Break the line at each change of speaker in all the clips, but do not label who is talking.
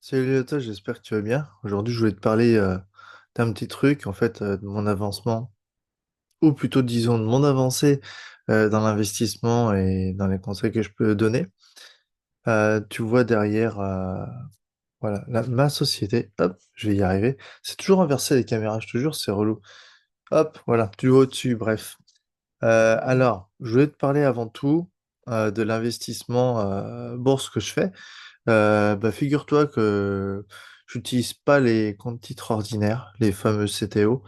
Salut Léota, j'espère que tu vas bien. Aujourd'hui, je voulais te parler d'un petit truc, en fait, de mon avancement, ou plutôt, disons, de mon avancée dans l'investissement et dans les conseils que je peux donner. Tu vois derrière, voilà, ma société, hop, je vais y arriver. C'est toujours inversé les caméras, je te jure, c'est relou. Hop, voilà, du haut au-dessus, bref. Alors, je voulais te parler avant tout de l'investissement bourse que je fais. Bah, figure-toi que j'utilise pas les comptes titres ordinaires, les fameux CTO,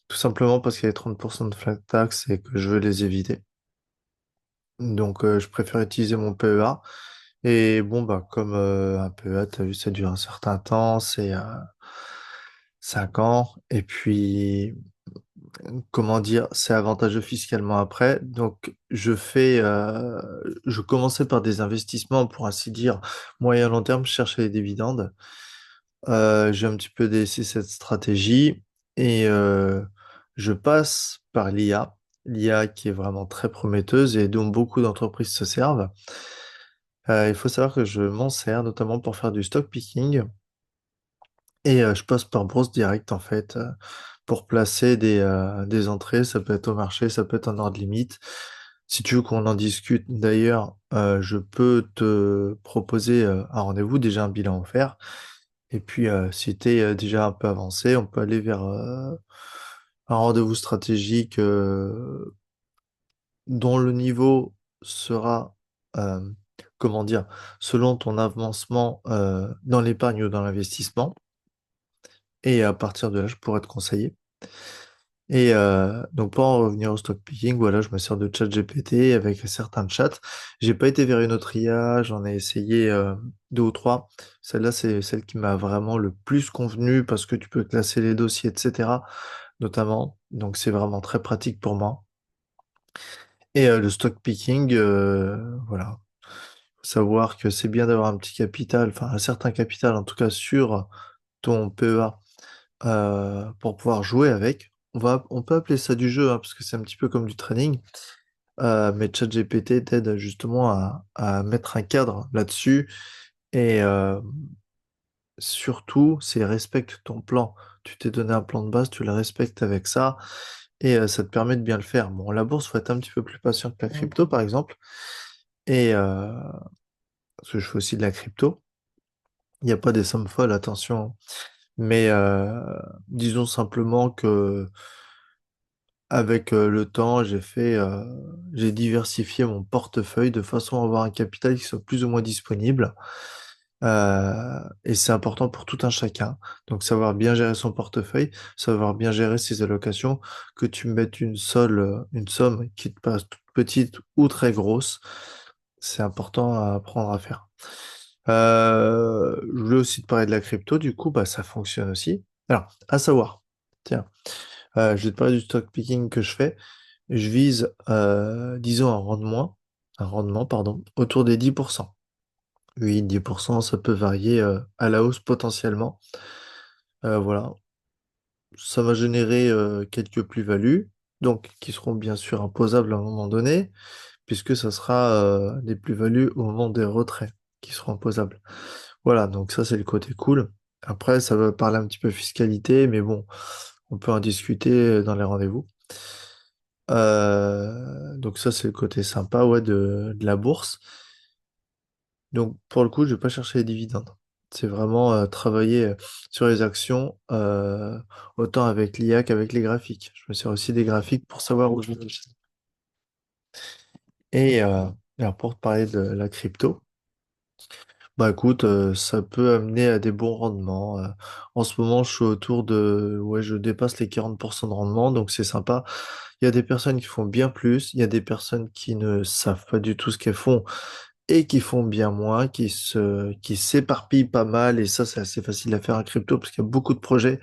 tout simplement parce qu'il y a 30% de flat tax et que je veux les éviter. Donc, je préfère utiliser mon PEA. Et bon, bah, comme un PEA, t'as vu, ça dure un certain temps, c'est 5 ans. Et puis, comment dire, c'est avantageux fiscalement après. Donc, je commençais par des investissements, pour ainsi dire, moyen long terme, je cherchais les dividendes. J'ai un petit peu délaissé cette stratégie et je passe par l'IA, l'IA qui est vraiment très prometteuse et dont beaucoup d'entreprises se servent. Il faut savoir que je m'en sers notamment pour faire du stock picking et je passe par Brosse Direct en fait pour placer des entrées. Ça peut être au marché, ça peut être en ordre limite. Si tu veux qu'on en discute d'ailleurs, je peux te proposer un rendez-vous, déjà un bilan offert. Et puis, si tu es déjà un peu avancé, on peut aller vers un rendez-vous stratégique dont le niveau sera, euh, comment dire, selon ton avancement dans l'épargne ou dans l'investissement. Et à partir de là, je pourrais te conseiller. Et donc pour en revenir au stock picking, voilà, je me sers de ChatGPT avec certains chats. J'ai pas été vers une autre IA, j'en ai essayé deux ou trois. Celle-là, c'est celle qui m'a vraiment le plus convenu parce que tu peux classer les dossiers, etc. notamment. Donc c'est vraiment très pratique pour moi. Et le stock picking, voilà. Faut savoir que c'est bien d'avoir un petit capital, enfin un certain capital en tout cas sur ton PEA pour pouvoir jouer avec. On peut appeler ça du jeu, hein, parce que c'est un petit peu comme du training, mais ChatGPT t'aide justement à mettre un cadre là-dessus et surtout, c'est respecte ton plan. Tu t'es donné un plan de base, tu le respectes avec ça et ça te permet de bien le faire. Bon, la bourse, faut être un petit peu plus patient que la crypto, par exemple, et parce que je fais aussi de la crypto. Il n'y a pas des sommes folles, attention, mais disons simplement que avec le temps, j'ai diversifié mon portefeuille de façon à avoir un capital qui soit plus ou moins disponible. Et c'est important pour tout un chacun. Donc, savoir bien gérer son portefeuille, savoir bien gérer ses allocations, que tu mettes une somme qui te passe toute petite ou très grosse, c'est important à apprendre à faire. Je voulais aussi te parler de la crypto, du coup, bah, ça fonctionne aussi. Alors, à savoir, tiens. Je vais te parler du stock picking que je fais. Je vise, disons, un rendement, pardon, autour des 10%. Oui, 10%, ça peut varier à la hausse potentiellement. Voilà, ça va générer quelques plus-values, donc qui seront bien sûr imposables à un moment donné, puisque ça sera des plus-values au moment des retraits qui seront imposables. Voilà, donc ça c'est le côté cool. Après, ça va parler un petit peu fiscalité, mais bon, on peut en discuter dans les rendez-vous. Donc ça, c'est le côté sympa, ouais, de la bourse. Donc pour le coup, je vais pas chercher les dividendes. C'est vraiment travailler sur les actions, autant avec l'IA qu'avec les graphiques. Je me sers aussi des graphiques pour savoir où je vais. Et alors pour te parler de la crypto, bah écoute, ça peut amener à des bons rendements. En ce moment, je suis autour de, ouais, je dépasse les 40% de rendement, donc c'est sympa. Il y a des personnes qui font bien plus, il y a des personnes qui ne savent pas du tout ce qu'elles font et qui font bien moins, qui s'éparpillent pas mal, et ça, c'est assez facile à faire en crypto parce qu'il y a beaucoup de projets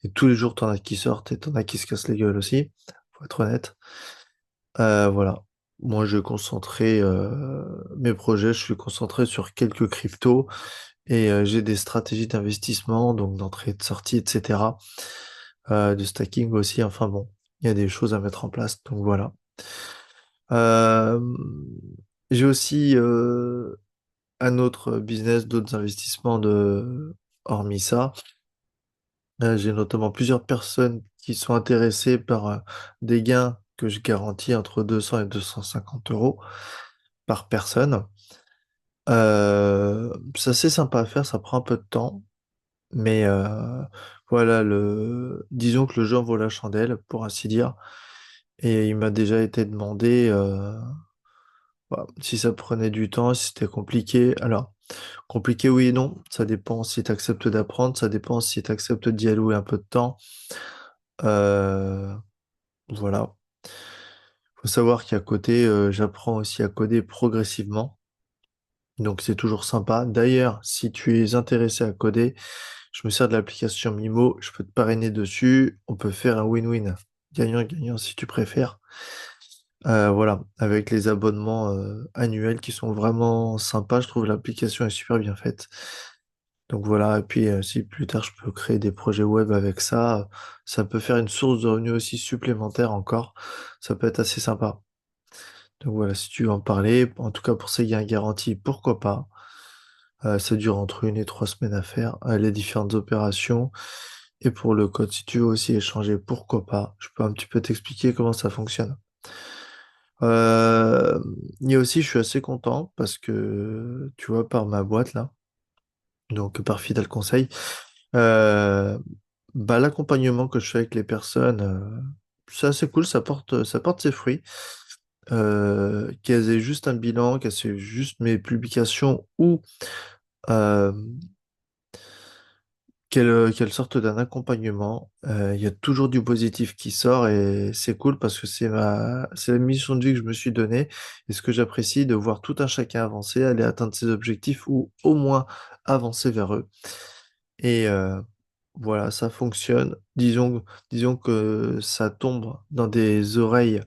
et tous les jours, t'en as qui sortent et t'en as qui se cassent les gueules aussi, faut être honnête. Voilà. Moi, je vais concentrer mes projets, je suis concentré sur quelques cryptos et j'ai des stratégies d'investissement, donc d'entrée, de sortie, etc. De stacking aussi. Enfin bon, il y a des choses à mettre en place, donc voilà. Euh, j'ai aussi un autre business, d'autres investissements hormis ça. J'ai notamment plusieurs personnes qui sont intéressées par des gains que je garantis entre 200 et 250 euros par personne. C'est assez sympa à faire, ça prend un peu de temps, mais voilà, disons que le jeu en vaut la chandelle, pour ainsi dire. Et il m'a déjà été demandé voilà, si ça prenait du temps, si c'était compliqué. Alors, compliqué oui et non, ça dépend si tu acceptes d'apprendre, ça dépend si tu acceptes d'y allouer un peu de temps. Euh, voilà. Faut savoir qu'à côté, j'apprends aussi à coder progressivement. Donc c'est toujours sympa. D'ailleurs, si tu es intéressé à coder, je me sers de l'application Mimo, je peux te parrainer dessus. On peut faire un win-win. Gagnant-gagnant si tu préfères. Voilà, avec les abonnements annuels qui sont vraiment sympas, je trouve l'application est super bien faite. Donc voilà, et puis si plus tard je peux créer des projets web avec ça, ça peut faire une source de revenus aussi supplémentaire encore. Ça peut être assez sympa. Donc voilà, si tu veux en parler, en tout cas pour ces gains garantis, pourquoi pas. Ça dure entre 1 et 3 semaines à faire, les différentes opérations. Et pour le code, si tu veux aussi échanger, pourquoi pas. Je peux un petit peu t'expliquer comment ça fonctionne. Euh, il y a aussi, je suis assez content parce que, tu vois, par ma boîte là, donc par Fidèle Conseil, euh, bah, l'accompagnement que je fais avec les personnes, c'est assez cool, ça porte ses fruits. Qu'elles aient juste un bilan, qu'elles aient juste mes publications ou euh, qu'elles sortent d'un accompagnement. Il y a toujours du positif qui sort et c'est cool parce que c'est la mission de vie que je me suis donnée et ce que j'apprécie de voir tout un chacun avancer, aller atteindre ses objectifs ou au moins avancer vers eux. Et voilà, ça fonctionne. Disons que ça tombe dans des oreilles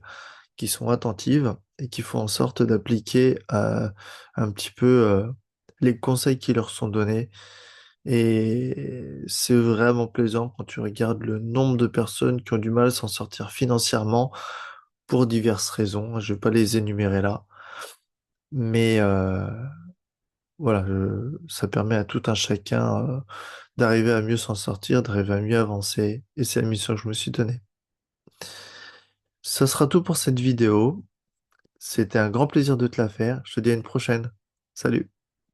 qui sont attentives et qui font en sorte d'appliquer un petit peu les conseils qui leur sont donnés. Et c'est vraiment plaisant quand tu regardes le nombre de personnes qui ont du mal à s'en sortir financièrement pour diverses raisons. Je vais pas les énumérer là, mais voilà, ça permet à tout un chacun d'arriver à mieux s'en sortir, d'arriver à mieux avancer. Et c'est la mission que je me suis donnée. Ça sera tout pour cette vidéo. C'était un grand plaisir de te la faire. Je te dis à une prochaine. Salut.